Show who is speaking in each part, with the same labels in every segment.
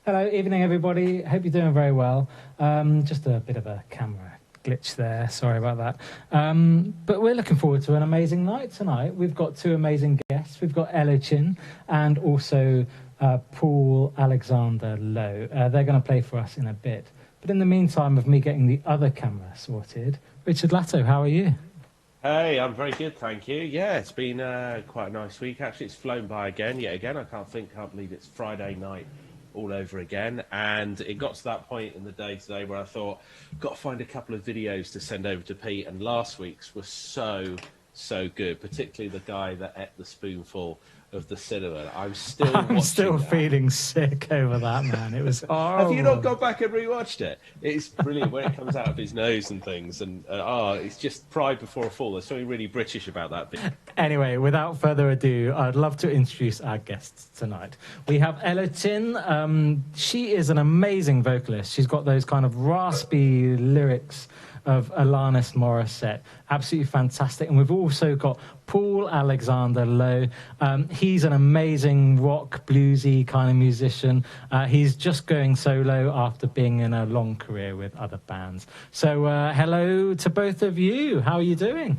Speaker 1: Hello, evening everybody. Hope you're doing very well. Just a bit of a camera glitch there. Sorry about that. But we're looking forward to an amazing night tonight. We've got two amazing guests. We've got Elocin and also Paul Alexander Lowe. They're going to play for us in a bit. But in the meantime of me getting the other camera sorted, Richard Latto, how are you?
Speaker 2: Hey, I'm very good, thank you. Yeah, it's been quite a nice week. Actually, it's flown by yet again. I can't believe it's Friday night all over again. And it got to that point in the day today where I thought, got to find a couple of videos to send over to Pete. And last week's was so good, particularly the guy that ate the spoonful of the cinnamon. I'm still
Speaker 1: feeling sick over that, man. It was horrible.
Speaker 2: Have you not gone back and rewatched it? It's brilliant when it comes out of his nose and things, and it's just pride before a fall. There's something really British about that bit.
Speaker 1: Anyway, without further ado, I'd love to introduce our guests tonight. We have Elocin. She is an amazing vocalist. She's got those kind of raspy lyrics of Alanis Morissette. Absolutely fantastic. And we've also got Paul Alexander Lowe. He's an amazing rock, bluesy kind of musician. He's just going solo after being in a long career with other bands. So hello to both of you. How are you doing?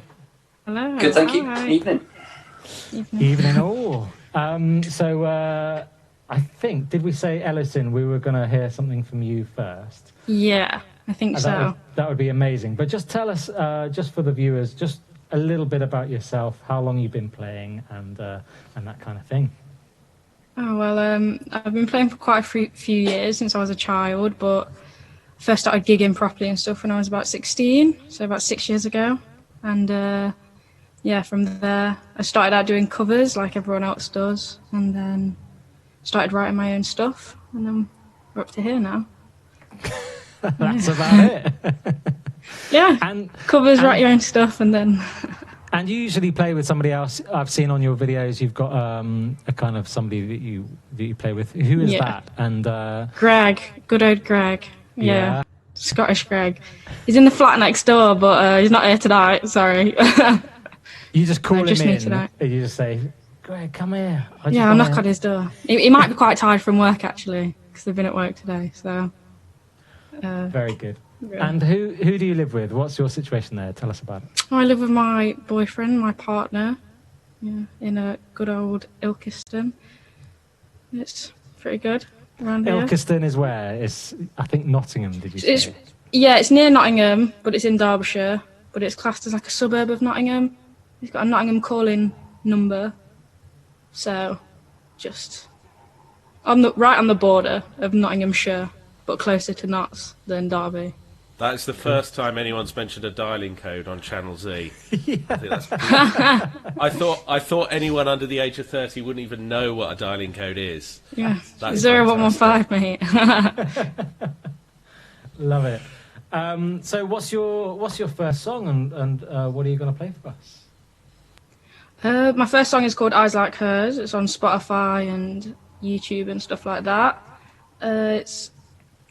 Speaker 3: Hello. Good, thank you.
Speaker 4: Hi.
Speaker 3: Evening.
Speaker 1: Evening all. I think, did we say, Elocin, we were going to hear something from you first?
Speaker 4: Yeah, I think so.
Speaker 1: That would be amazing. But just tell us, just for the viewers, just a little bit about yourself, how long you've been playing, and that kind of thing.
Speaker 4: Oh, well, I've been playing for quite a few years, since I was a child, but first started gigging properly and stuff when I was about 16, so about 6 years ago. And yeah, from there, I started out doing covers like everyone else does, and then started writing my own stuff, and then we're up to here now.
Speaker 1: That's about it.
Speaker 4: Yeah, covers, write your own stuff, and then...
Speaker 1: And you usually play with somebody else. I've seen on your videos you've got a kind of somebody that you play with. Who is that? And
Speaker 4: Greg, good old Greg. Yeah. Scottish Greg. He's in the flat next door, but he's not here tonight. Sorry.
Speaker 1: You just call him in.
Speaker 4: Tonight.
Speaker 1: And you just say, "Greg, come here."
Speaker 4: I'll knock on his door. He might be quite tired from work actually, because they've been at work today. So.
Speaker 1: Very good.
Speaker 4: Yeah.
Speaker 1: And who do you live with? What's your situation there? Tell us about it.
Speaker 4: I live with my boyfriend, my partner, in a good old Ilkeston. It's pretty good around here.
Speaker 1: Ilkeston is where? It's, I think, Nottingham, did you say?
Speaker 4: It's near Nottingham, but it's in Derbyshire. But it's classed as like a suburb of Nottingham. It's got a Nottingham calling number. So, just right on the border of Nottinghamshire, but closer to Notts than Derby.
Speaker 2: That's the first time anyone's mentioned a dialing code on Channel Z.
Speaker 1: Yeah.
Speaker 2: I think that's I thought anyone under the age of 30 wouldn't even know what a dialing code is.
Speaker 4: Yeah,
Speaker 2: That's
Speaker 4: 0115, mate.
Speaker 1: Love it. So what's your first song, and what are you going to play for us?
Speaker 4: My first song is called Eyes Like Hers. It's on Spotify and YouTube and stuff like that. It's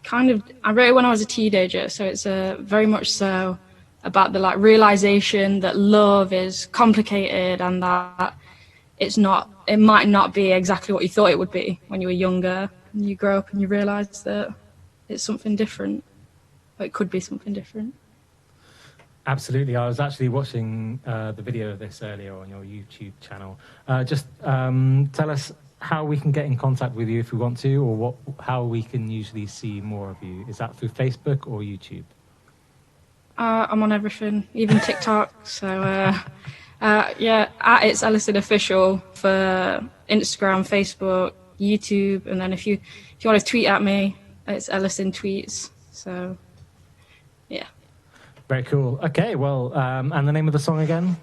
Speaker 4: I wrote it when I was a teenager, so it's very much so about the realization that love is complicated and that it might not be exactly what you thought it would be when you were younger. And you grow up and you realize that it's something different, or it could be something different.
Speaker 1: Absolutely. I was actually watching the video of this earlier on your YouTube channel. Just tell us how we can get in contact with you if we want to, or how we can usually see more of you. Is that through Facebook or YouTube?
Speaker 4: I'm on everything, even TikTok. So it's Elocin Official for Instagram, Facebook, YouTube, and then if you want to tweet at me, it's Elocin Tweets. So yeah.
Speaker 1: Very cool. Okay, well, and the name of the song again?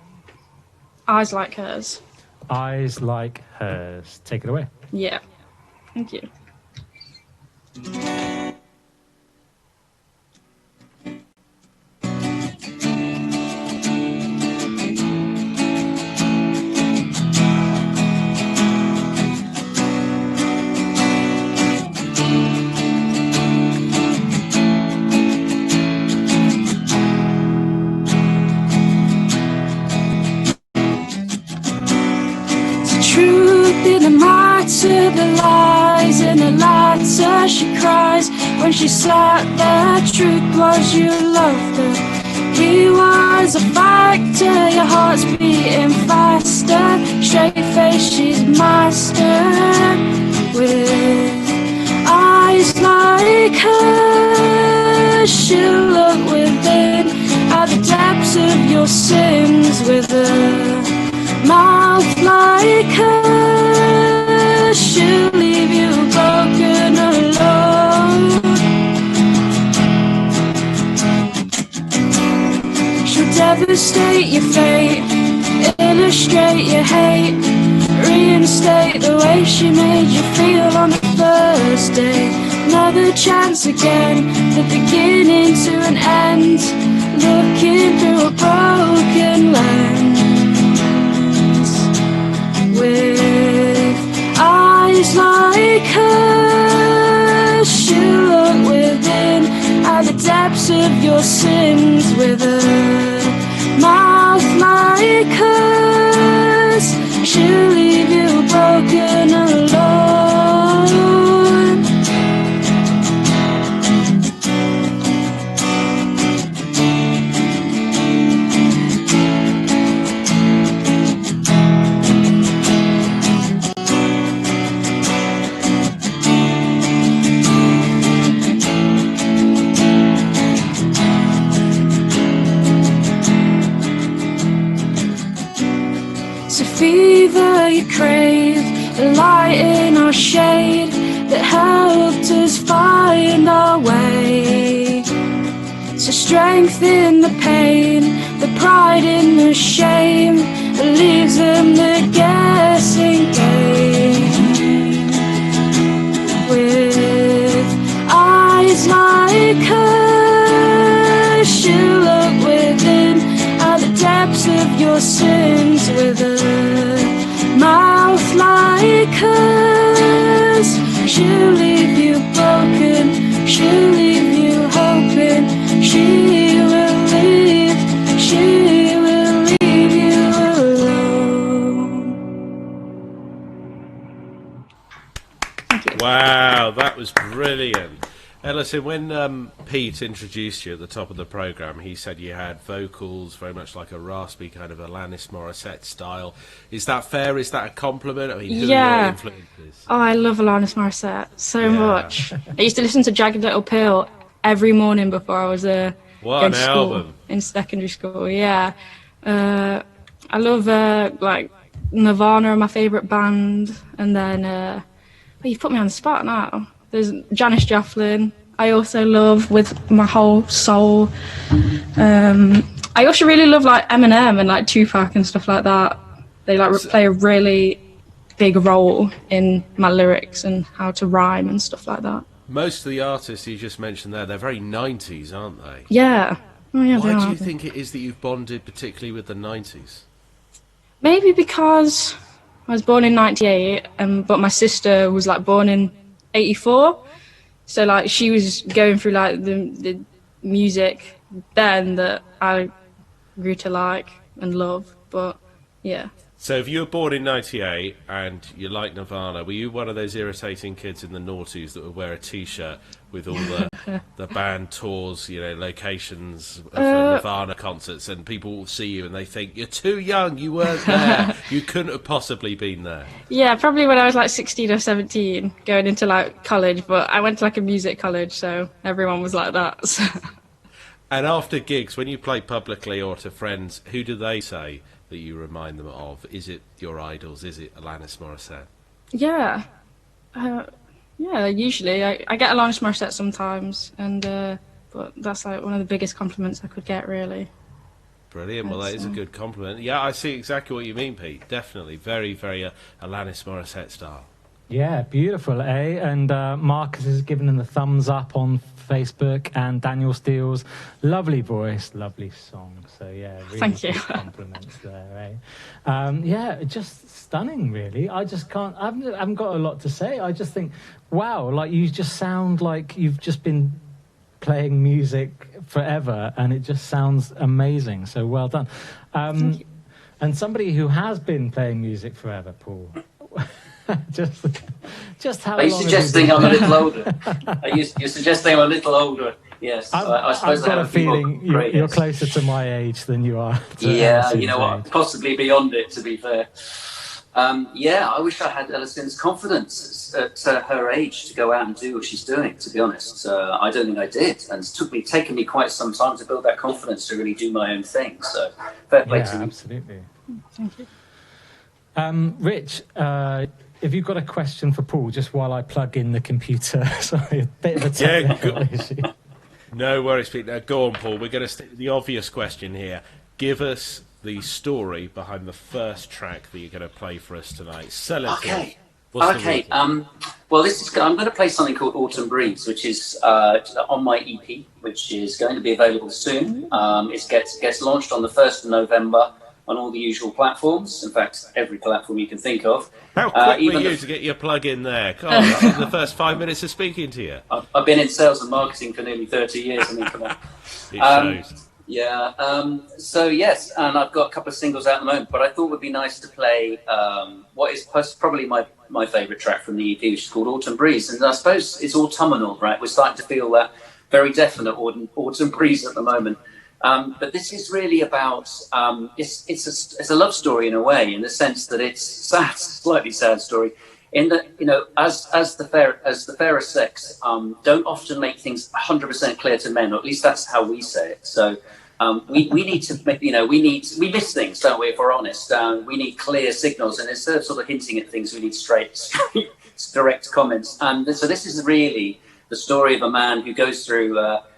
Speaker 4: Eyes Like Hers.
Speaker 1: Eyes Like Hers. Take it away.
Speaker 4: Yeah. Thank you. in the matter, the lies in the latter. She cries when she sat there. Truth was you loved her. He was a factor, your heart's beating faster. Straight face, she's master. With eyes like hers, she'll look within at the depths of your sins. With a mouth like hers, she'll leave you broken alone. She'll devastate your fate, illustrate your hate, reinstate the way she made you feel on the first day. Another chance again, the beginning to an end, looking through a broken lens. With eyes like hers, she'll look within at the depths of your sins. With a mouth like hers, she'll leave you broken alone. Fever you crave, the light in our shade that helped us find our way. So strength in the pain, the pride in the shame, that leaves them the guessing game. With eyes like hers, she'll look within at the depths of your sins. With a mouth like hers, she'll leave you broken, she'll leave you hoping. She will leave you alone. Thank you.
Speaker 2: Wow, that was brilliant. Elocin, when Pete introduced you at the top of the programme, he said you had vocals very much like a raspy kind of Alanis Morissette style. Is that fair? Is that a compliment? I mean, who are your influences?
Speaker 4: Oh, I love Alanis Morissette so much. I used to listen to Jagged Little Pill every morning before I was going to school
Speaker 2: album.
Speaker 4: in secondary school. Yeah, I love like Nirvana are my favourite band, and then well, you've put me on the spot now. There's Janis Joplin. I also love with my whole soul. I also really love like Eminem and like Tupac and stuff like that. They like play a really big role in my lyrics and how to rhyme and stuff like that.
Speaker 2: Most of the artists you just mentioned there, they're very 90s, aren't they?
Speaker 4: Yeah. Oh, yeah.
Speaker 2: Why do you think it is that you've bonded particularly with the 90s?
Speaker 4: Maybe because I was born in '98, but my sister was like born in '84, so like she was going through like the music then that I grew to like and love. But yeah.
Speaker 2: So if you were born in '98 and you like Nirvana, were you one of those irritating kids in the noughties that would wear a T-shirt with all the band tours, you know, locations for Nirvana concerts, and people will see you and they think, you're too young, you weren't there, you couldn't have possibly been there?
Speaker 4: Yeah, probably when I was like 16 or 17, going into like college, but I went to like a music college, so everyone was like that. So.
Speaker 2: And after gigs, when you play publicly or to friends, who do they say that you remind them of? Is it your idols? Is it Alanis Morissette?
Speaker 4: Yeah. Yeah, usually. I get Alanis Morissette sometimes, and but that's like one of the biggest compliments I could get, really.
Speaker 2: Brilliant. Well, that is a good compliment. Yeah, I see exactly what you mean, Pete. Definitely. Very, very Alanis Morissette style.
Speaker 1: Yeah, beautiful, eh? And Marcus has given him the thumbs up on Facebook, and Daniel Steele's lovely voice, lovely song. So yeah, really
Speaker 4: Thank you.
Speaker 1: good compliments there, eh? Yeah, just stunning, really. I just can't. I haven't got a lot to say. I just think, wow, like you just sound like you've just been playing music forever, and it just sounds amazing. So well done.
Speaker 4: Thank you.
Speaker 1: And somebody who has been playing music forever, Paul. just how
Speaker 3: Are you
Speaker 1: long have
Speaker 3: suggesting
Speaker 1: been
Speaker 3: I'm a
Speaker 1: there?
Speaker 3: little older? You're suggesting I'm a little older? Yes. I suppose
Speaker 1: I've got
Speaker 3: I have
Speaker 1: a
Speaker 3: few more
Speaker 1: feeling
Speaker 3: grey
Speaker 1: you're
Speaker 3: hairs.
Speaker 1: closer to my age than you are to
Speaker 3: Yeah, you
Speaker 1: Elocin's
Speaker 3: know what?
Speaker 1: age.
Speaker 3: Possibly beyond it, to be fair. Yeah, I wish I had Elocin's confidence at her age to go out and do what she's doing, to be honest. I don't think I did. And it's taken me quite some time to build that confidence to really do my own thing. So fair play to you.
Speaker 1: Absolutely.
Speaker 4: Thank you.
Speaker 1: Rich, if you've got a question for Paul, just while I plug in the computer. Sorry, a bit of a technical issue.
Speaker 2: No worries, Pete. Now, go on, Paul. We're going to stick with the obvious question here. Give us the story behind the first track that you're going to play for us tonight. Sell it to us. What's the reason?
Speaker 3: Well, I'm going to play something called Autumn Breeze, which is on my EP, which is going to be available soon. It gets launched on the 1st of November on all the usual platforms. In fact, every platform you can think of.
Speaker 2: How quick were you to get your plug in there? God, this is the first 5 minutes of speaking to you.
Speaker 3: I've been in sales and marketing for nearly 30 years. I mean, come on.
Speaker 2: It shows.
Speaker 3: Yeah. So yes, and I've got a couple of singles out at the moment, but I thought it would be nice to play what is probably my favourite track from the EP, which is called Autumn Breeze. And I suppose it's autumnal, right? We're starting to feel that very definite autumn breeze at the moment. But this is really about it's a love story in a way, in the sense that it's sad, slightly sad story. In that, as the fairer sex don't often make things 100% clear to men, or at least that's how we say it. So we need to make, we miss things, don't we? If we're honest, we need clear signals, and instead of sort of hinting at things, we need straight direct comments. And so this is really the story of a man who goes through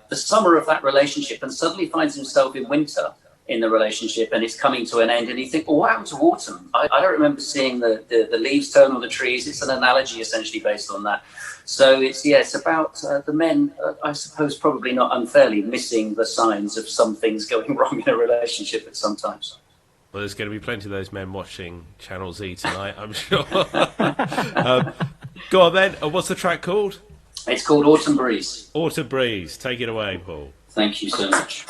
Speaker 3: the summer of that relationship and suddenly finds himself in winter in the relationship, and it's coming to an end, and you think, what happened to autumn? I don't remember seeing the leaves turn on the trees. It's an analogy essentially based on that. So it's about the men, I suppose probably not unfairly, missing the signs of some things going wrong in a relationship at some times.
Speaker 2: Well, there's going to be plenty of those men watching Channel Z tonight, I'm sure. Go on then, what's the track called?
Speaker 3: It's called Autumn Breeze.
Speaker 2: Autumn Breeze. Take it away, Paul.
Speaker 3: Thank you so much.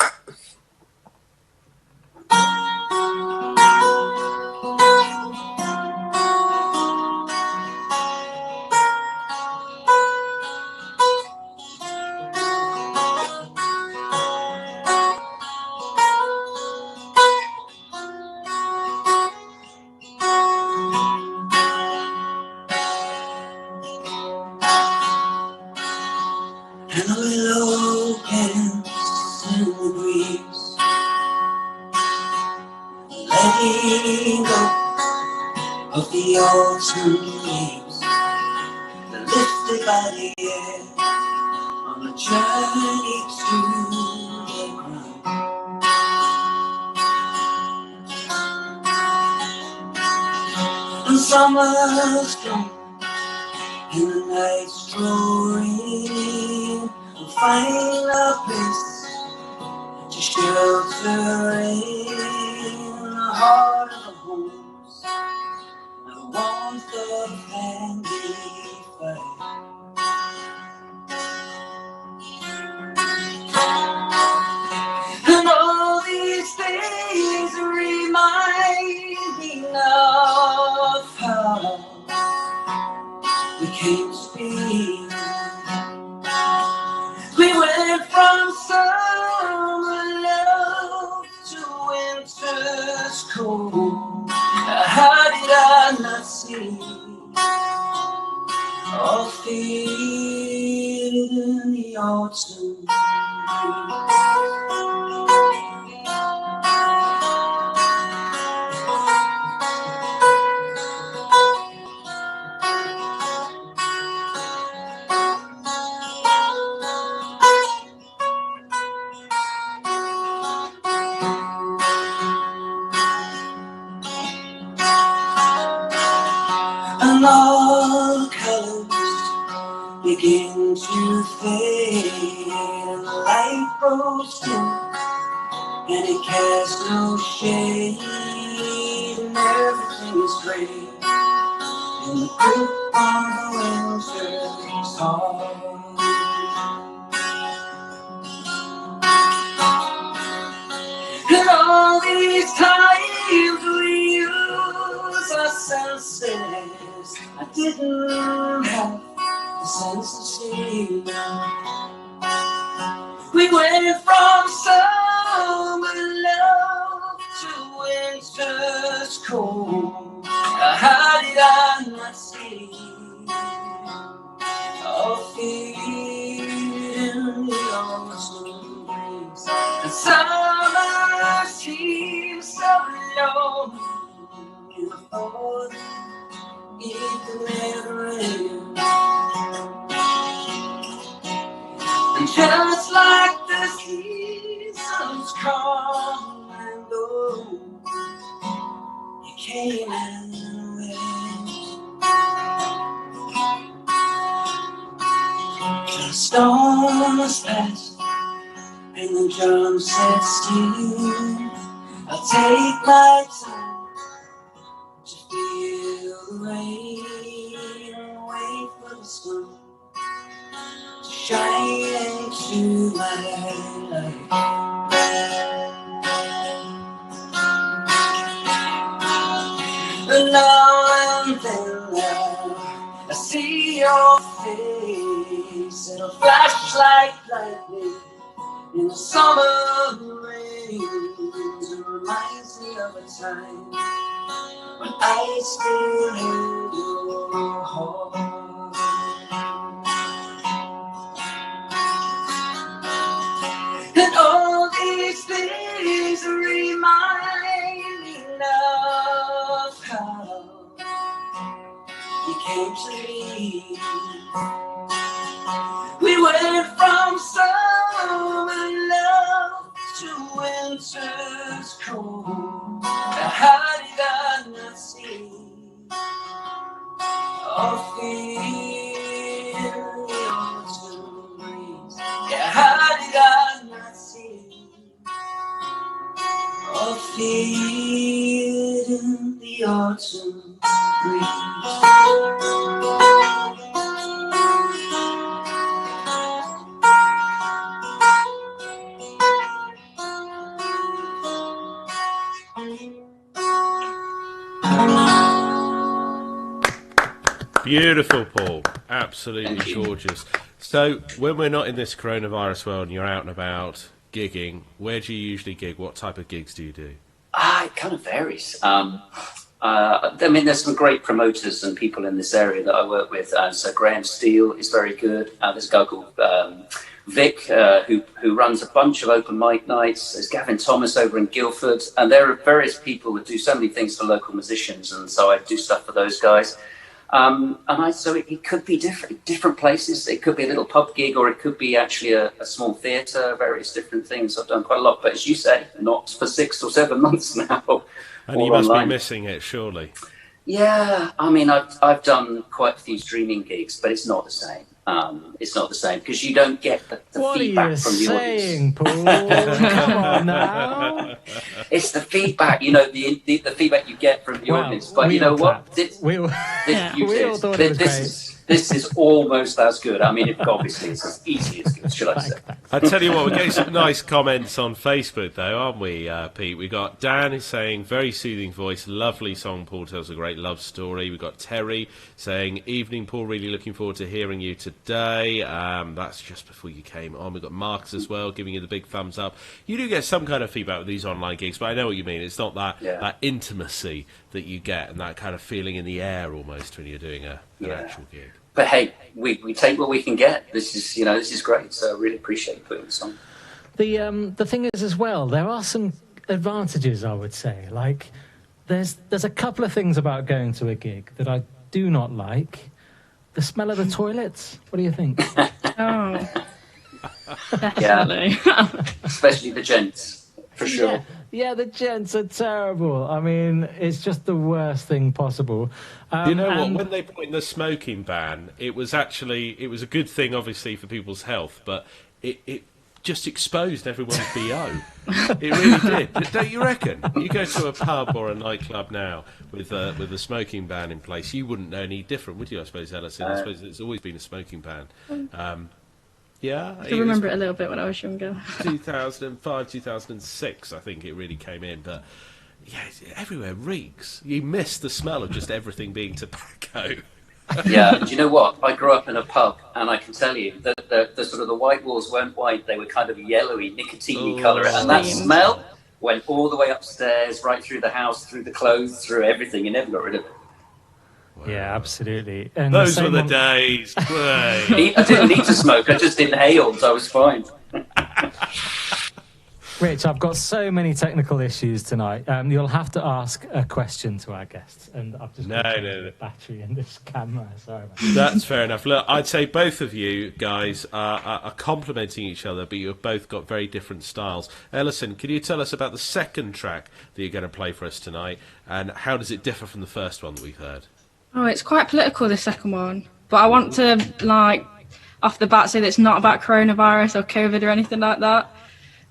Speaker 3: And the willow bends in the breeze, letting go of the autumn leaves that lifted by the air on a journey to the ground. And summer's gone and the night's drawing, we'll find a place to shelter in the heart of the homes, the warmth of handy fire. And all these things remind me of how we came to be. We went from summer love to winter's cold. How did I not see all feel in the autumn breeze? And all colors begin to fade, and the light grows dim, and it casts no shade, and everything is gray in the grip of the winter's heart. And all these times we use our senses, I didn't have the sense to see. We went from summer love to winter's cold. How did I not see our feet in the autumn breeze? The summer seems so long. You thought it could never end. And just like the seasons come and go, you came and went. The storms passed and the drum set still. I'll take my time to feel the rain and wait for the sun to shine into my life. And now and then I see your face. It'll flash like lightning in the summer rain. It reminds me of a time when I still held your heart. And all these things remind me of how you came to me. We went from summer love to winter's cold. How did I not see or feel the autumn breeze? Yeah, how did I not see or feel the autumn breeze?
Speaker 2: Beautiful, Paul. Absolutely gorgeous. So, when we're not in this coronavirus world and you're out and about gigging, where do you usually gig? What type of gigs do you do?
Speaker 3: It kind of varies. I mean, there's some great promoters and people in this area that I work with. So Graham Steele is very good. There's a guy called Vic, who runs a bunch of open mic nights. There's Gavin Thomas over in Guildford. And there are various people that do so many things for local musicians. And so I do stuff for those guys. So it could be different places. It could be a little pub gig, or it could be actually a small theatre, various different things. I've done quite a lot, but as you say, not for 6 or 7 months now.
Speaker 2: And you must be missing it, surely.
Speaker 3: Yeah, I mean, I've done quite a few streaming gigs, but it's not the same. It's not the same because you don't get the feedback from the audience.
Speaker 1: What are you saying, Paul? Come on now.
Speaker 3: It's the feedback, you know, the feedback you get from the audience. But you know what?
Speaker 1: We all thought it was great.
Speaker 3: This is almost as good. I mean, obviously, it's as easy as good, should I say.
Speaker 2: I tell you what, we're getting some nice comments on Facebook, though, aren't we, Pete? We got Dan is saying, very soothing voice, lovely song. Paul tells a great love story. We've got Terry saying, evening, Paul, really looking forward to hearing you today. That's just before you came on. We've got Marcus as well, giving you the big thumbs up. You do get some kind of feedback with these online gigs, but I know what you mean. It's not that intimacy that you get and that kind of feeling in the air almost when you're doing an actual gig.
Speaker 3: But hey, we take what we can get. This is great. So I really appreciate putting this on.
Speaker 1: The thing is as well, there are some advantages, I would say. Like there's a couple of things about going to a gig that I do not like. The smell of the toilets. What do you think?
Speaker 4: Oh, definitely.
Speaker 3: Especially the gents, for sure.
Speaker 1: Yeah, the gents are terrible. I mean, it's just the worst thing possible.
Speaker 2: You know what? When they put in the smoking ban, it was a good thing, obviously, for people's health, but it just exposed everyone's BO. It really did. Don't you reckon? You go to a pub or a nightclub now with a smoking ban in place, you wouldn't know any different, would you? I suppose, Elocin. I suppose it's always been a smoking ban. Yeah,
Speaker 4: I can remember it a little bit when I was younger.
Speaker 2: 2005, 2006, I think it really came in. But yeah, everywhere reeks. You miss the smell of just everything being tobacco.
Speaker 3: Yeah, and do you know what? I grew up in a pub, and I can tell you that the sort of the white walls weren't white; they were kind of yellowy, nicotine-y colour, and that
Speaker 4: Steamed.
Speaker 3: smell went all the way upstairs, right through the house, through the clothes, through everything. You never got rid of it.
Speaker 1: Yeah, absolutely. And
Speaker 2: Those were the days.
Speaker 3: I didn't need to smoke; I just inhaled. I was fine.
Speaker 1: Rich, I've got so many technical issues tonight. You'll have to ask a question to our guests, and I've just got to change the battery in this camera. Sorry about that.
Speaker 2: That's fair enough. Look, I'd say both of you guys are complementing each other, but you've both got very different styles. Elocin, can you tell us about the second track that you're going to play for us tonight, and how does it differ from the first one that we've heard?
Speaker 4: Oh, it's quite political, the second one. But I want to, like, off the bat say that it's not about coronavirus or COVID or anything like that.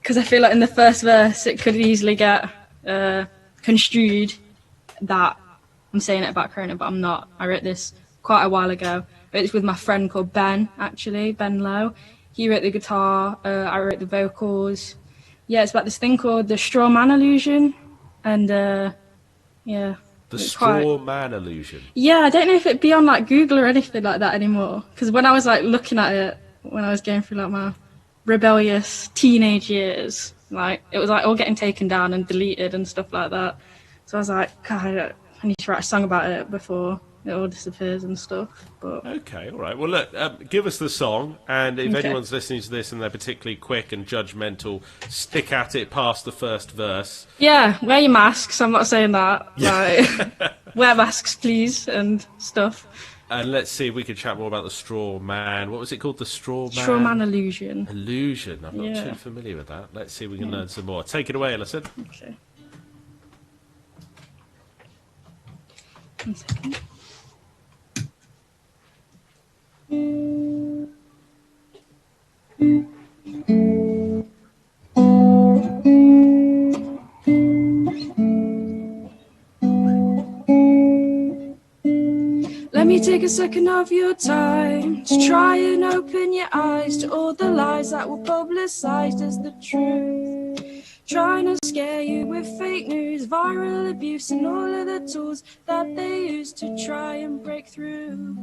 Speaker 4: Because I feel like in the first verse, it could easily get construed that I'm saying it about corona, but I'm not. I wrote this quite a while ago. It's with my friend called Ben, actually, Ben Lowe. He wrote the guitar, I wrote the vocals. Yeah, it's about this thing called the straw man illusion. And, yeah.
Speaker 2: The straw man illusion?
Speaker 4: Yeah, I don't know if it'd be on, like, Google or anything like that anymore. Because when I was, like, looking at it, when I was going through, like, my rebellious teenage years, like, it was, like, all getting taken down and deleted and stuff like that. So I was like, God, I need to write a song about it before it all disappears and stuff. But
Speaker 2: okay, all right. Well, look, give us the song, and if anyone's listening to this and they're particularly quick and judgmental, stick at it past the first verse.
Speaker 4: Yeah, wear your masks. I'm not saying that. Yeah. Like, wear masks, please, and stuff.
Speaker 2: And let's see if we can chat more about the straw man. What was it called? The straw man?
Speaker 4: Straw man illusion.
Speaker 2: Illusion. I'm not too familiar with that. Let's see if we can learn some more. Take it away, Elocin.
Speaker 4: Okay. 1 second. Let me take a second of your time to try and open your eyes to all the lies that were publicized as the truth. Trying to scare you with fake news, viral abuse, and all of the tools that they use to try and break through.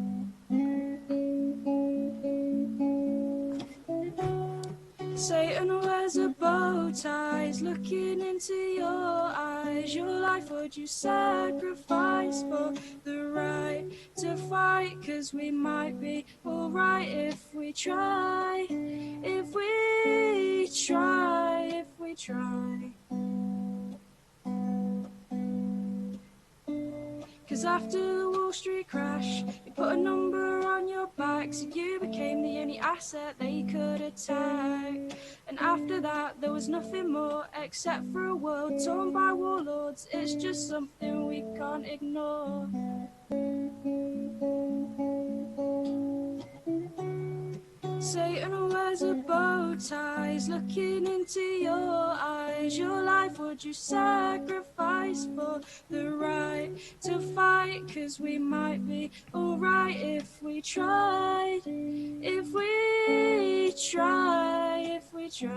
Speaker 4: Satan wears a bow tie, he's looking into your eyes. Your life would you sacrifice for the right to fight? 'Cause we might be alright if we try. If we try, if we try. 'Cause after the Wall Street crash, they put a number on your back, so you became the only asset they could attack. And after that, there was nothing more except for a world torn by warlords. It's just something we can't ignore. Satan wears a bow tie, he's looking into your eyes. Your life would you sacrifice for the right to fight? 'Cause we might be alright if we tried. If we try, if we try.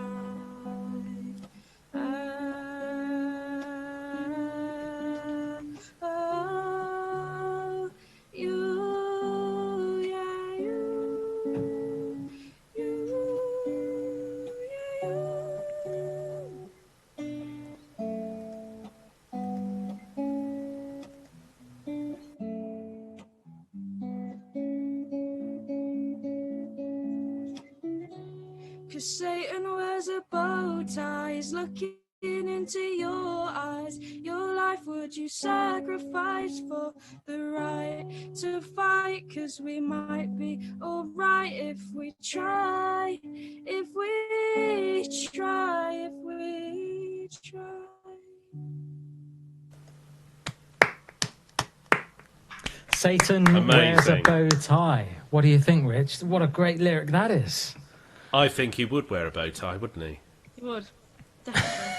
Speaker 4: Cause Satan wears a bow tie, he's looking into your eyes. Your life would you sacrifice for the right to fight? 'Cause we might be alright if we try. If we try, if we try.
Speaker 1: Satan wears a bow tie. What do you think, Rich? What a great lyric that is.
Speaker 2: I think he would wear a bow tie, wouldn't he?
Speaker 4: He would. Definitely.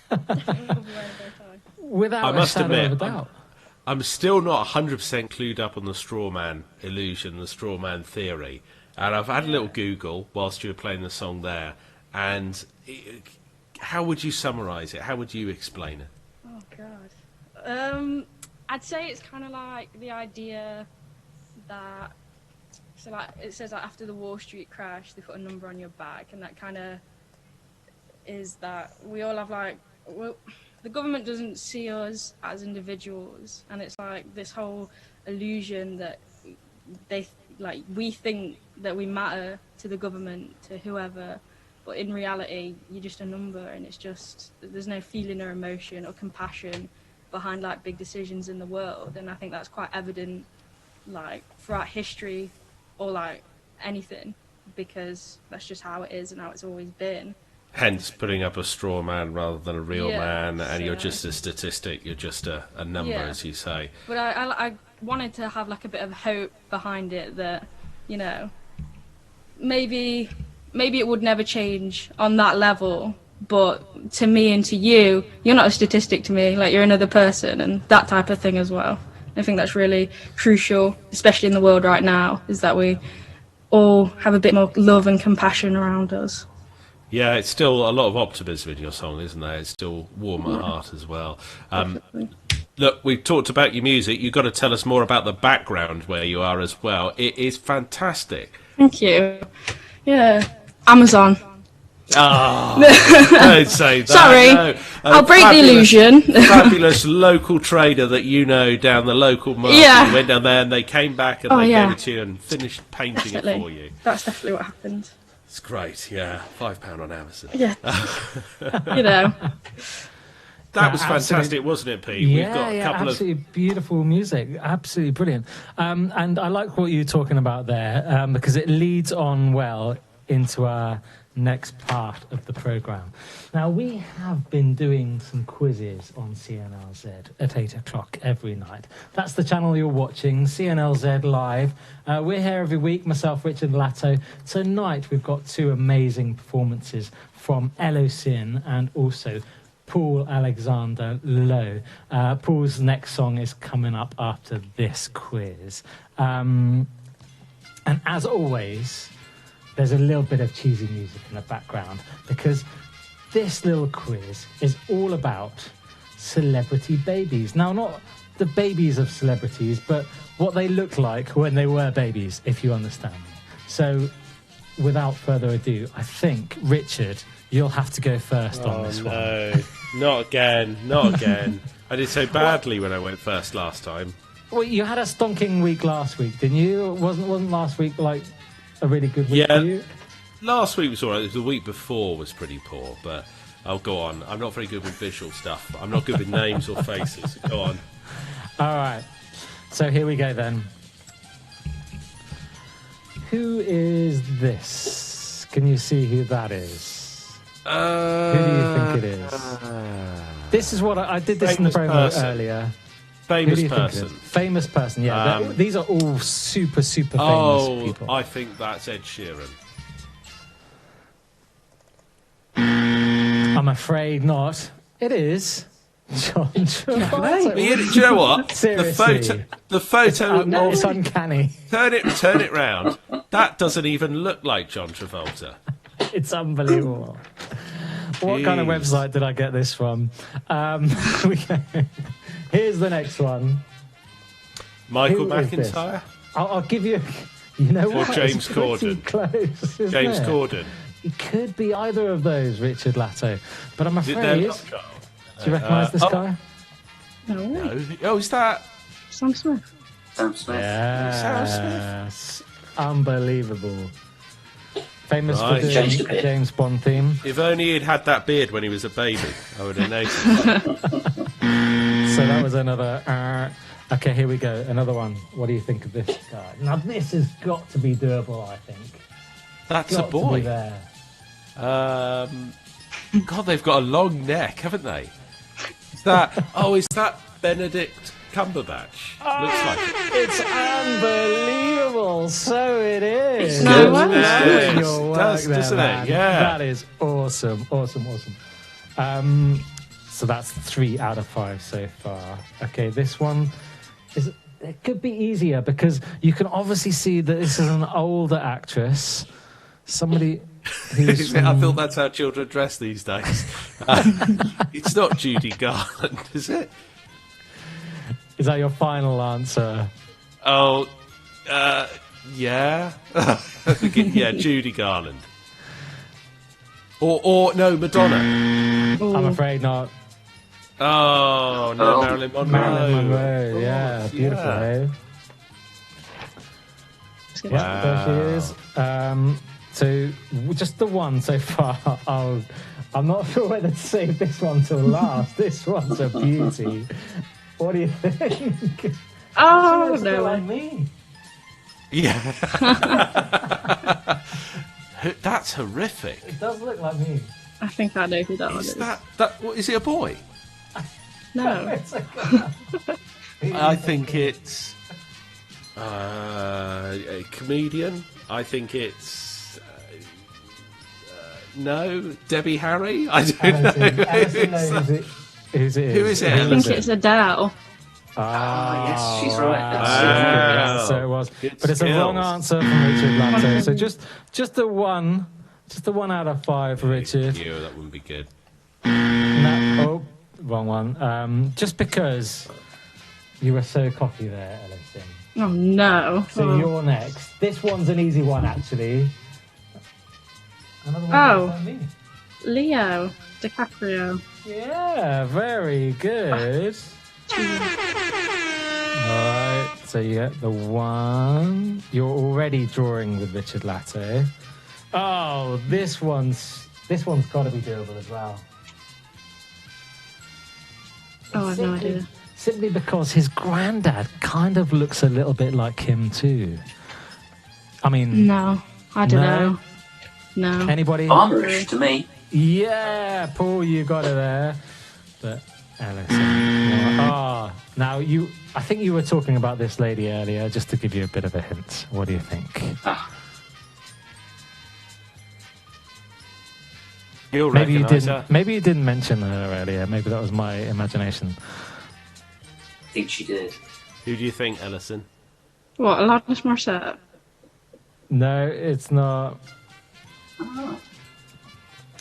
Speaker 4: Definitely would wear a bow tie.
Speaker 1: Without a shadow of a doubt.
Speaker 2: I'm still not 100% clued up on the straw man illusion, the straw man theory. And I've had a little Google whilst you were playing the song there. And how would you summarise it? How would you explain it?
Speaker 4: Oh, God. I'd say it's kind of like the idea that. So like it says like after the Wall Street crash, they put a number on your back, and that kind of is that we all have like the government doesn't see us as individuals, and it's like this whole illusion that we think that we matter to the government, to whoever, but in reality you're just a number, and it's just there's no feeling or emotion or compassion behind like big decisions in the world. And I think that's quite evident like throughout history or like anything, because that's just how it is and how it's always been.
Speaker 2: Hence putting up a straw man rather than a real man, and
Speaker 4: so
Speaker 2: you're just a statistic, you're just a number, as you say.
Speaker 4: But I wanted to have like a bit of hope behind it, that, you know, maybe it would never change on that level, but to me and to you, you're not a statistic to me, like you're another person, and that type of thing as well. I think that's really crucial, especially in the world right now, is that we all have a bit more love and compassion around us.
Speaker 2: Yeah, it's still a lot of optimism in your song, isn't there? It's still warm at heart as well. Look, we've talked about your music. You've got to tell us more about the background where you are as well. It is fantastic.
Speaker 4: Thank you. Yeah, Amazon.
Speaker 2: Oh, don't say that.
Speaker 4: Sorry,
Speaker 2: no.
Speaker 4: I'll break the illusion.
Speaker 2: Fabulous local trader that you know down the local market.
Speaker 4: Yeah.
Speaker 2: You went down there and they came back and they gave it to you and finished painting it for you.
Speaker 4: That's definitely what happened.
Speaker 2: It's great, yeah. £5 on Amazon.
Speaker 4: Yeah. You know.
Speaker 2: That was fantastic, wasn't it, Pete?
Speaker 1: Yeah,
Speaker 2: We've got a couple
Speaker 1: absolutely beautiful music. Absolutely brilliant. And I like what you're talking about there, because it leads on well into our next part of the programme. Now, we have been doing some quizzes on CNLZ at 8 o'clock every night. That's the channel you're watching, CNLZ Live. We're here every week, myself, Richard Latto. Tonight, we've got two amazing performances from Elocin and also Paul Alexander Lowe. Paul's next song is coming up after this quiz. And as always, there's a little bit of cheesy music in the background, because this little quiz is all about celebrity babies. Now, not the babies of celebrities, but what they look like when they were babies, if you understand me. So, without further ado, I think, Richard, you'll have to go first on this one.
Speaker 2: No, not again, not again. I did so badly when I went first last time.
Speaker 1: Well, you had a stonking week last week, didn't you? Wasn't last week like a really good week for you?
Speaker 2: Last week was all right. The week before was pretty poor, but I'll go on. I'm not very good with visual stuff. I'm not good with names or faces. Go on.
Speaker 1: All right. So here we go then. Who is this? Can you see who that is? Who do you think it is? This is what I did this in the promo earlier.
Speaker 2: Famous person.
Speaker 1: Famous person, yeah. These are all super famous people.
Speaker 2: I think that's Ed Sheeran.
Speaker 1: I'm afraid not. It is John Travolta.
Speaker 2: Do you know what?
Speaker 1: Seriously.
Speaker 2: The photo.
Speaker 1: It's uncanny.
Speaker 2: Turn it round. That doesn't even look like John Travolta.
Speaker 1: It's unbelievable. What kind of website did I get this from? Here's the next one.
Speaker 2: Michael McIntyre?
Speaker 1: I'll give you... You know what?
Speaker 2: Or James
Speaker 1: it's pretty
Speaker 2: Corden.
Speaker 1: Close,
Speaker 2: James
Speaker 1: it?
Speaker 2: Corden.
Speaker 1: It could be either of those, Richard Latto. But I'm afraid... Do you recognise this guy?
Speaker 4: No.
Speaker 2: Oh, is that...
Speaker 4: Sam Smith.
Speaker 3: Sam Smith.
Speaker 1: Yes. Unbelievable. Famous for doing
Speaker 3: Changed
Speaker 1: a James Bond theme.
Speaker 2: If only he'd had that beard when he was a baby, I would have noticed.
Speaker 1: So that was another... Okay, here we go. Another one. What do you think of this guy? Now, this has got to be doable, I think.
Speaker 2: That's
Speaker 1: got
Speaker 2: a boy.
Speaker 1: To be there.
Speaker 2: God, they've got a long neck, haven't they? Is that Benedict Cumberbatch? Looks like it.
Speaker 1: It's unbelievable. So it is.
Speaker 4: No way.
Speaker 2: Yes.
Speaker 1: Your work
Speaker 2: Doesn't
Speaker 1: there, man.
Speaker 2: it? Yeah.
Speaker 1: That is awesome. So that's 3 out of 5 so far. Okay, this one it could be easier because you can obviously see that this is an older actress. Somebody who's...
Speaker 2: I feel that's how children dress these days. It's not Judy Garland, is it?
Speaker 1: Is that your final answer?
Speaker 2: Oh, Yeah. Yeah, Judy Garland. Or no, Madonna.
Speaker 1: I'm afraid not.
Speaker 2: Oh, no, Marilyn Monroe.
Speaker 1: Marilyn Monroe, yeah,
Speaker 2: course,
Speaker 1: beautiful,
Speaker 2: yeah.
Speaker 1: eh? Yeah, there she is. So just the one so far. I'm not sure whether to save this one till last. This one's a beauty. What do you think?
Speaker 4: Oh,
Speaker 1: She looks a bit
Speaker 4: no.
Speaker 1: like me.
Speaker 2: Yeah. That's horrific.
Speaker 1: It does look like me.
Speaker 4: I think I know who that one
Speaker 2: Is
Speaker 4: is.
Speaker 2: what, is it a boy?
Speaker 4: No.
Speaker 1: It's like-
Speaker 2: I think it's a comedian. I think it's no, Debbie Harry. I don't know.
Speaker 1: Alison knows who's it is.
Speaker 2: Who is it,
Speaker 4: I think
Speaker 2: Alison?
Speaker 4: it's Adele.
Speaker 3: yes, she's right.
Speaker 2: Wow.
Speaker 1: So it was,
Speaker 2: Good
Speaker 1: but it's a wrong
Speaker 2: skills.
Speaker 1: answer from Richard Latto. So just a 1, just a 1 out of 5 for Richard.
Speaker 2: Yeah, that wouldn't be good.
Speaker 1: No, oh, wrong one. Just because you were so cocky there, Elocin.
Speaker 4: Oh, no.
Speaker 1: So you're next. This one's an easy one, actually. Another one
Speaker 4: Oh.
Speaker 1: like me.
Speaker 4: Leo DiCaprio.
Speaker 1: Yeah, very good. Alright, so you get the 1. You're already drawing with Richard Latto. Oh, this one's got to be doable as well.
Speaker 4: Oh, I've no idea.
Speaker 1: Simply because his granddad kind of looks a little bit like him too. I mean,
Speaker 4: No, I don't
Speaker 1: No?
Speaker 4: know. No.
Speaker 1: anybody?
Speaker 3: Farmerish to me.
Speaker 1: Yeah, Paul, you got it there. But Alison, now I think you were talking about this lady earlier, just to give you a bit of a hint. What do you think?
Speaker 2: You'll
Speaker 1: Maybe you
Speaker 2: recognise
Speaker 1: didn't.
Speaker 2: her.
Speaker 1: Maybe you didn't mention her earlier. Maybe that was my imagination.
Speaker 3: I think she did.
Speaker 2: Who do you think, Ellison?
Speaker 4: What, Alanis Morissette?
Speaker 1: No, it's not.
Speaker 3: Oh.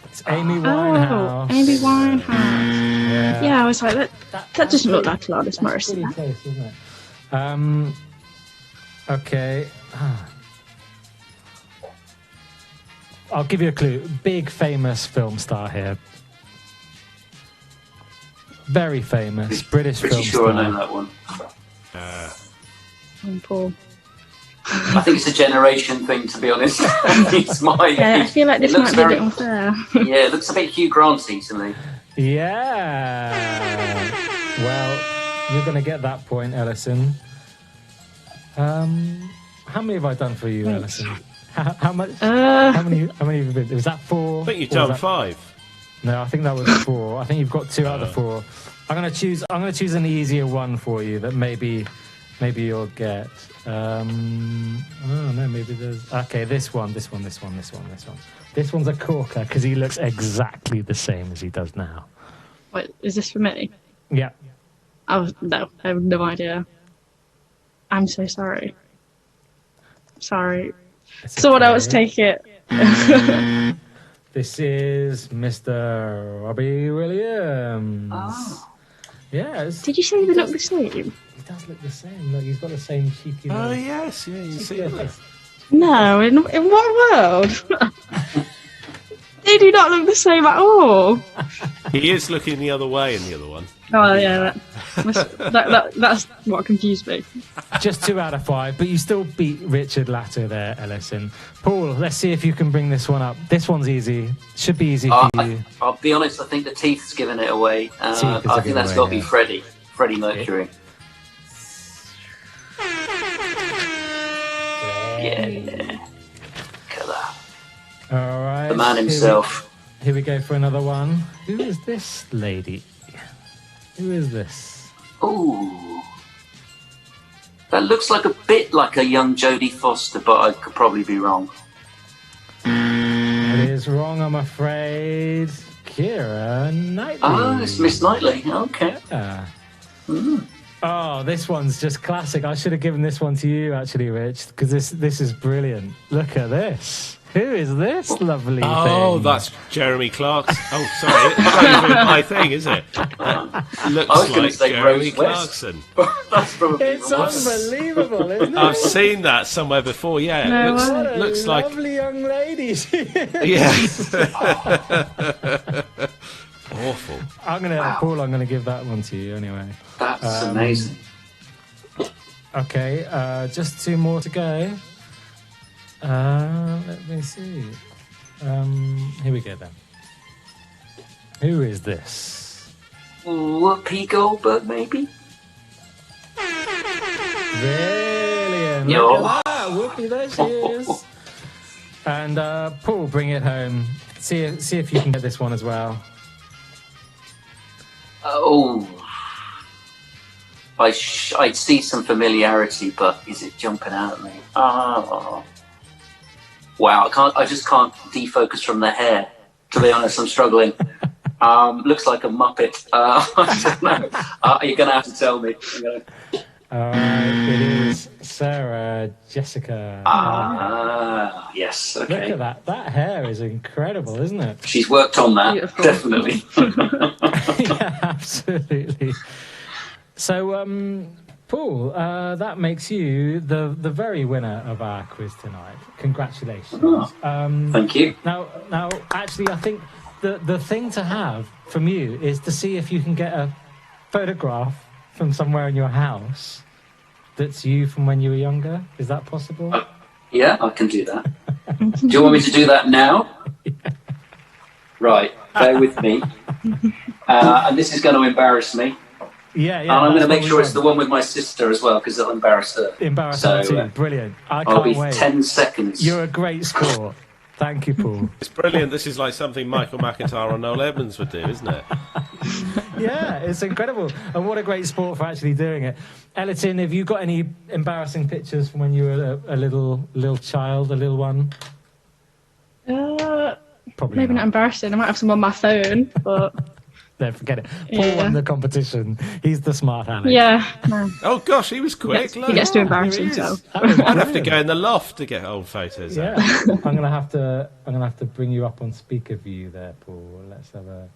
Speaker 1: It's Amy
Speaker 4: Oh,
Speaker 1: Winehouse.
Speaker 4: Amy Winehouse. Yeah, I was like, that doesn't look like Alanis
Speaker 1: That's pretty
Speaker 4: Morissette.
Speaker 1: close, isn't it? Okay. I'll give you a clue. Big famous film star here. Very famous British
Speaker 3: Pretty
Speaker 1: film
Speaker 3: sure I know
Speaker 1: star.
Speaker 3: that one.
Speaker 4: Paul.
Speaker 3: I think it's a generation thing, to be honest. It's my
Speaker 4: Yeah, I feel like this
Speaker 3: it looks
Speaker 4: might be a
Speaker 3: very,
Speaker 4: bit unfair.
Speaker 3: yeah, it looks a bit Hugh Granty to me.
Speaker 1: Yeah. Well, you're going to get that point, Ellison. How many have I done for you,
Speaker 4: Thanks.
Speaker 1: Ellison? How much?
Speaker 4: Uh,
Speaker 1: How many have you been? Was that 4?
Speaker 2: I think you've
Speaker 1: Or was
Speaker 2: done
Speaker 1: that-
Speaker 2: 5.
Speaker 1: No, I think that was 4. I think you've got 2 out of the 4. I'm gonna choose an easier one for you that maybe you'll get. Oh no, maybe there's. Okay, this one. This one's a corker because he looks exactly the same as he does now.
Speaker 4: wait, is this for me?
Speaker 1: Yeah.
Speaker 4: No, I have no idea. I'm so sorry. Sorry.
Speaker 1: It's
Speaker 4: Someone
Speaker 1: okay.
Speaker 4: else take it.
Speaker 1: This is Mr. Robbie Williams.
Speaker 3: Oh.
Speaker 1: Yeah,
Speaker 4: Did you say they look the same?
Speaker 1: he does look the same. Look, he's got the same cheeky.
Speaker 2: Oh,
Speaker 1: little-
Speaker 2: yes, yeah, you
Speaker 1: cheeky
Speaker 2: see
Speaker 1: little
Speaker 2: that.
Speaker 1: face.
Speaker 4: No, in what world? They do not look the same at all.
Speaker 2: He is looking the other way in the other one.
Speaker 4: Oh yeah, that's what confused me.
Speaker 1: Just 2 out of 5, but you still beat Richard Latto there, Ellison. Paul, let's see if you can bring this one up. This one's easy. Should be easy for you.
Speaker 3: I'll be honest, I think the teeth's given it away.
Speaker 1: Teeth is
Speaker 3: I
Speaker 1: a
Speaker 3: think that's
Speaker 1: giveaway,
Speaker 3: got to be
Speaker 1: yeah.
Speaker 3: Freddie Mercury. Yeah. Look at that.
Speaker 1: All right.
Speaker 3: The man himself.
Speaker 1: Here we go for another one. Who is this lady? Who is this?
Speaker 3: Ooh. That looks like a bit like a young Jodie Foster, but I could probably be wrong.
Speaker 1: It is wrong, I'm afraid. Keira Knightley.
Speaker 3: Oh, it's Miss Knightley. Okay.
Speaker 1: Yeah. Oh, this one's just classic. I should have given this one to you, actually, Rich, because this is brilliant. Look at this. Who is this lovely thing?
Speaker 2: Oh, that's Jeremy Clarkson. Oh, sorry. It's not even my thing, is it? Looks like Jeremy Clarkson.
Speaker 3: That's probably
Speaker 1: It's unbelievable, isn't it?
Speaker 2: I've seen that somewhere before, yeah.
Speaker 4: No,
Speaker 1: What a
Speaker 2: looks like...
Speaker 1: lovely young lady.
Speaker 2: Yeah. Awful.
Speaker 1: Paul, I'm gonna give that one to you anyway.
Speaker 3: That's amazing.
Speaker 1: Okay, just 2 more to go. Let me see. Here we go then. Who is this?
Speaker 3: Whoopi Goldberg, maybe?
Speaker 1: Brilliant.
Speaker 3: Yo.
Speaker 1: Look at that. Whoopi, there she is. And Paul, bring it home. See if you can get this one as well.
Speaker 3: Oh. I see some familiarity, but is it jumping out at me? Oh. Wow, I just can't defocus from the hair. To be honest, I'm struggling. Looks like a Muppet. I don't know. You're going to have to tell me.
Speaker 1: It is Sarah Jessica.
Speaker 3: Yes, okay.
Speaker 1: Look at that. That hair is incredible, isn't it?
Speaker 3: She's worked on that,
Speaker 4: Beautiful.
Speaker 3: definitely.
Speaker 1: Yeah, absolutely. So, Paul, that makes you the very winner of our quiz tonight. Congratulations.
Speaker 3: Thank you.
Speaker 1: Now, actually, I think the thing to have from you is to see if you can get a photograph from somewhere in your house that's you from when you were younger. Is that possible?
Speaker 3: Yeah, I can do that. Do you want me to do that now? Yeah. Right, bear with me. And this is going to embarrass me.
Speaker 1: Yeah.
Speaker 3: And I'm going to make sure it's the one with my sister as well, because it'll embarrass her.
Speaker 1: Embarrass her too. Brilliant. I can't
Speaker 3: I'll be
Speaker 1: wait.
Speaker 3: 10 seconds.
Speaker 1: You're a great sport. Thank you, Paul.
Speaker 2: It's brilliant. This is like something Michael McIntyre or Noel Edmonds would do, isn't it?
Speaker 1: Yeah, it's incredible. And what a great sport for actually doing it. Elocin, have you got any embarrassing pictures from when you were a little child, a little one? Probably
Speaker 4: Maybe not embarrassing. I might have some on my phone, but
Speaker 1: No, forget it. Paul won the competition. He's the smart aleck.
Speaker 4: yeah. No.
Speaker 2: Oh, gosh, he was quick.
Speaker 4: He gets to embarrass
Speaker 2: Here he is.
Speaker 4: himself.
Speaker 2: I'd have to go in the loft to get old photos.
Speaker 1: Yeah,
Speaker 2: out.
Speaker 1: I'm gonna have to bring you up on speaker view there, Paul. Let's have a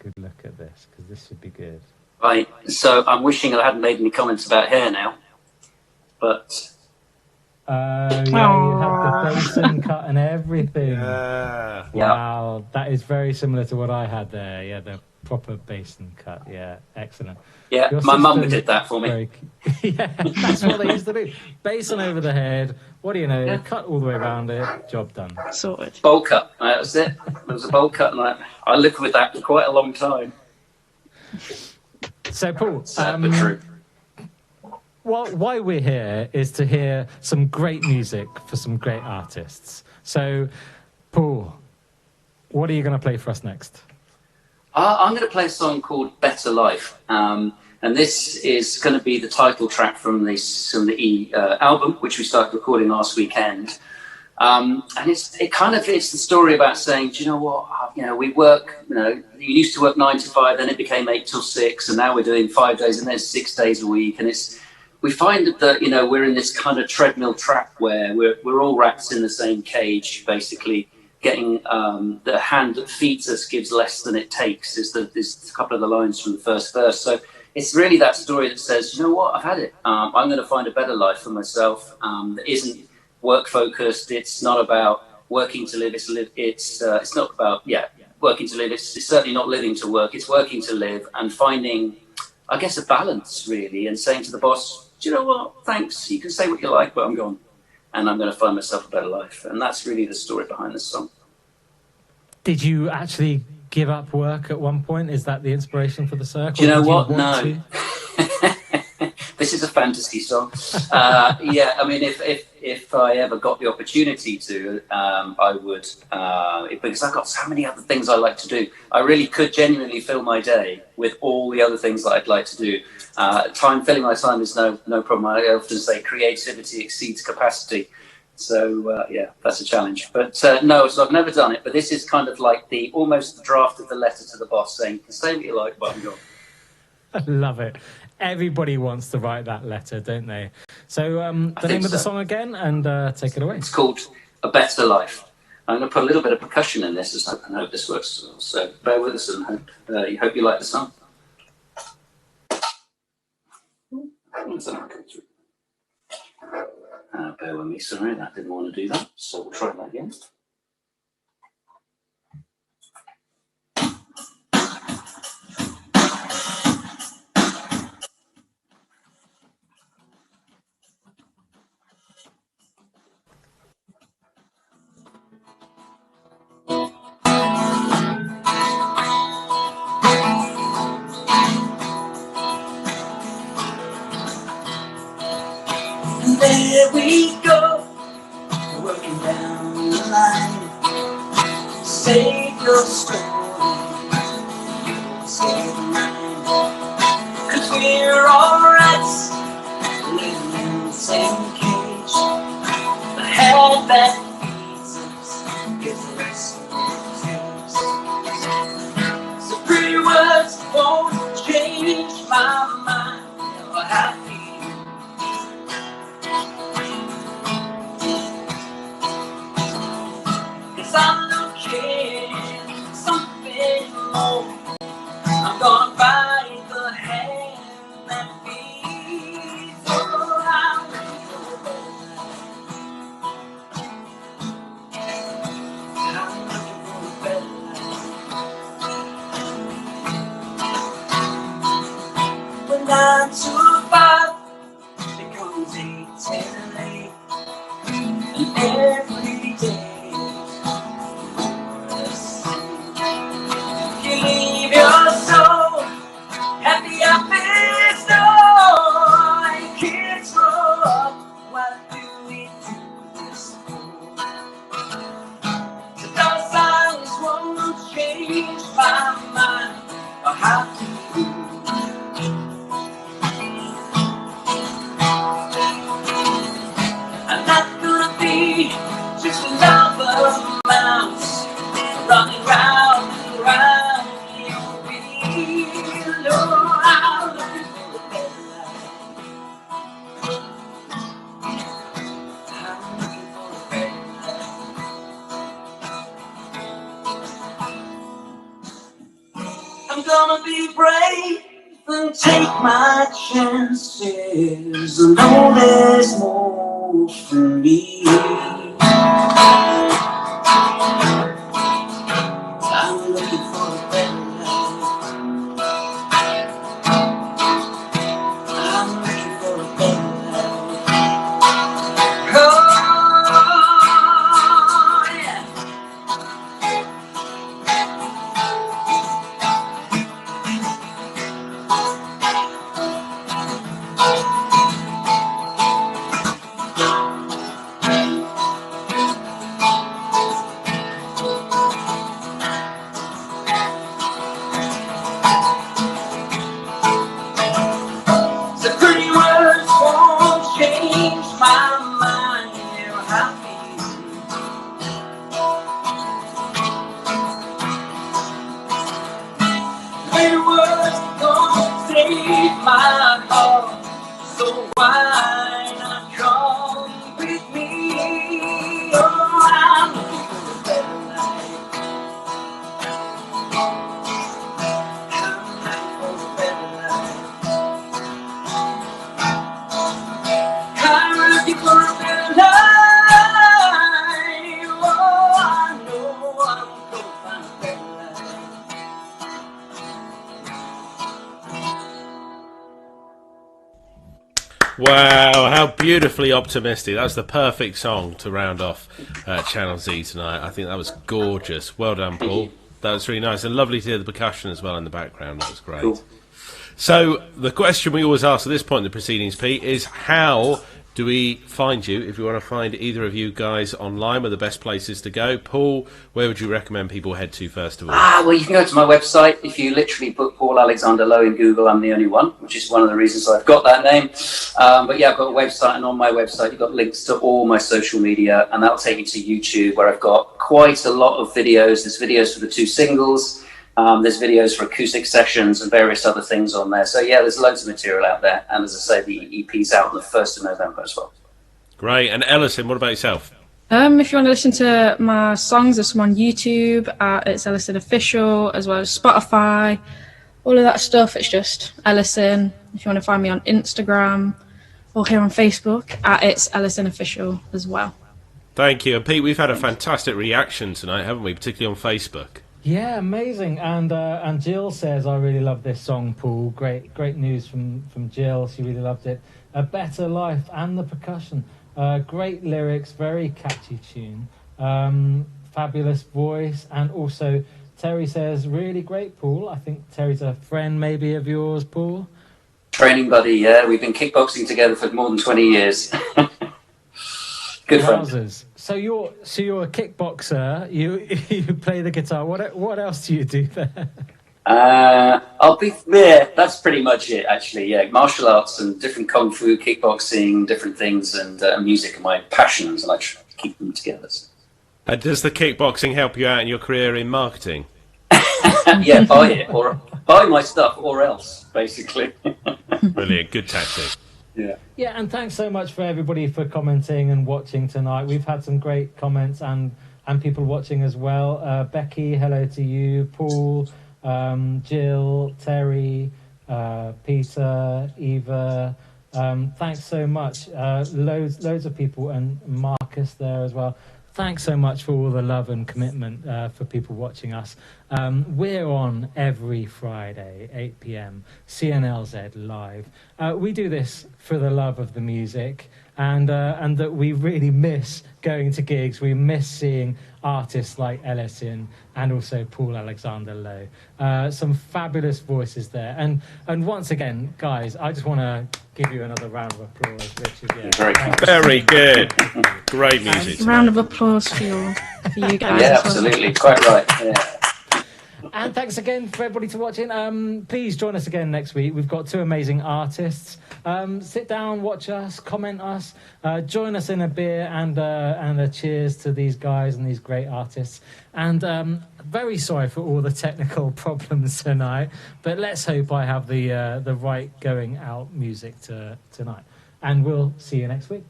Speaker 1: good look at this because this should be good.
Speaker 3: Right, so I'm wishing I hadn't made any comments about hair now, but...
Speaker 1: Yeah, you have the basin cut and everything.
Speaker 2: Yeah.
Speaker 1: Wow, that is very similar to what I had there. Yeah, the proper basin cut. Yeah, excellent.
Speaker 3: Yeah,
Speaker 1: Your
Speaker 3: my mum
Speaker 1: sister
Speaker 3: did that for me.
Speaker 1: very yeah, that's what they used to do. Basin over the head. What do you know?
Speaker 3: Yeah.
Speaker 1: Cut all the way around it. Job done.
Speaker 4: Sorted.
Speaker 3: Bowl cut, that was it. It was a bowl cut, and I lived with that for quite a long time.
Speaker 1: So, Paul,
Speaker 3: Sad but true.
Speaker 1: why we're here is to hear some great music for some great artists. So, Paul, what are you going to play for us next?
Speaker 3: I'm going to play a song called Better Life. And this is going to be the title track from the album, which we started recording last weekend. And it's the story about saying, do you know what, we work, you used to work 9 to 5, then it became 8 till 6, and now we're doing 5 days and then 6 days a week. And we find that, we're in this kind of treadmill trap where we're all rats in the same cage, basically. Getting the hand that feeds us gives less than it takes is a couple of the lines from the first verse. So it's really that story that says, you know what, I've had it. I'm going to find a better life for myself that isn't work focused. It's not about working to live. It's not about working to live. It's certainly not living to work. It's working to live and finding, I guess, a balance really, and saying to the boss, do you know what? Thanks. You can say what you like, but I'm gone. And I'm going to find myself a better life. And that's really the story behind this song.
Speaker 1: Did you actually give up work at one point? Is that the inspiration for the circle?
Speaker 3: Do you know what? No. This is a fantasy song. If I ever got the opportunity to, I would, because I've got so many other things I like to do. I really could genuinely fill my day with all the other things that I'd like to do. Filling my time is no problem. I often say creativity exceeds capacity. So, that's a challenge. But no, so I've never done it. But this is kind of like the almost draft of the letter to the boss saying, you can say what you like, but I'm gone.
Speaker 1: I love it. Everybody wants to write that letter, don't they? So the name of the song again, and take it away.
Speaker 3: It's called A Better Life. I'm going to put a little bit of percussion in this, and hope this works as well. So bear with us, and hope you like the song. Bear with me, sorry, I didn't want to do that, so we'll try that again. And there we go, working down the line. Save your story, save mine. 'Cause we're all rats, living in the same cage. The head that feeds us gives us taste. So pretty words won't change my mind or how I feel. 'Cause I'm looking for something more. I'm gonna find the hand that feeds. Oh, I'm looking for a better life. I'm looking for a better life. When 9 to 5 becomes 8, 10, and 8, and every day you leave your soul at the office door. Your kids grow up, what do we do this for? So those songs won't change my mind or how to do. I'm not gonna be just another mouse running round and round your wheel. Oh, I'm looking for a better life. I'm looking for a better life. I'm gonna be brave and take my chances. I know there's more for me. I'm looking for a better life. I'm looking for a better life. Oh, yeah. The pretty words won't change my mind or how I feel. Pretty words don't save my heart, so why not come with me? Oh, I'm looking for a better life. I'm looking for a better life. I'm looking for a better life. Oh, I know I'm gonna find a better life.
Speaker 2: Wow, how beautifully optimistic. That was the perfect song to round off Channel Z tonight. I think that was gorgeous. Well done, Paul. That was really nice. And lovely to hear the percussion as well in the background. That was great.
Speaker 3: Cool.
Speaker 2: So the question we always ask at this point in the proceedings, Pete, is how do we find you? If we want to find either of you guys online, where the best places to go? Paul, where would you recommend people head to first of all?
Speaker 3: Well, you can go to my website. If you literally put Paul Alexander Lowe in Google, I'm the only one, which is one of the reasons I've got that name. But yeah, I've got a website, and on my website, you've got links to all my social media, and that'll take you to YouTube, where I've got quite a lot of videos. There's videos for the 2 singles. There's videos for acoustic sessions and various other things on there. So yeah, there's loads of material out there. And as I say, the EP's out on the 1st of November as well.
Speaker 2: Great. And Elocin, what about yourself?
Speaker 4: If you want to listen to my songs, there's some on YouTube. It's Elocin Official, as well as Spotify, all of that stuff. It's just Elocin. If you want to find me on Instagram or here on Facebook, it's Elocin Official as well.
Speaker 2: Thank you. And Pete, we've had a fantastic reaction tonight, haven't we? Particularly on Facebook.
Speaker 1: Yeah, amazing. And Jill says, I really love this song, Paul. Great news from Jill. She really loved it. A Better Life and the percussion. Great lyrics, very catchy tune. Fabulous voice. And also, Terry says, really great, Paul. I think Terry's a friend maybe of yours, Paul. Training
Speaker 3: buddy, yeah. We've been kickboxing together for more than 20 years. Good friend.
Speaker 1: So you're a kickboxer. You play the guitar. What else do you do there?
Speaker 3: That's pretty much it, actually. Yeah, martial arts and different kung fu, kickboxing, different things, and music are my passions, and I try to keep them together.
Speaker 2: Does the kickboxing help you out in your career in marketing?
Speaker 3: Yeah, buy it or buy my stuff, or else, basically.
Speaker 2: Brilliant, good tactic.
Speaker 1: Yeah, and thanks so much for everybody for commenting and watching tonight. We've had some great comments and people watching as well. Becky, hello to you. Paul, Jill, Terry, Peter, Eva. Thanks so much. Loads of people, and Marcus there as well. Thanks so much for all the love and commitment for people watching us. We're on every Friday, 8 p.m, CNLZ Live. We do this for the love of the music, and that we really miss going to gigs. We miss seeing artists like Elocin and also Paul Alexander Lowe. Some fabulous voices there. And once again, guys, I just want to give you another round of applause, Richard. Yeah,
Speaker 2: very good. Great music.
Speaker 4: Round of applause for you guys.
Speaker 3: Yeah, absolutely. Quite right. Yeah.
Speaker 1: And thanks again for everybody to watching. Please join us again next week. We've got two amazing artists. Sit down, watch us, comment us, join us in a beer and a cheers to these guys and these great artists. And very sorry for all the technical problems tonight, but let's hope I have the right going out music tonight. And we'll see you next week.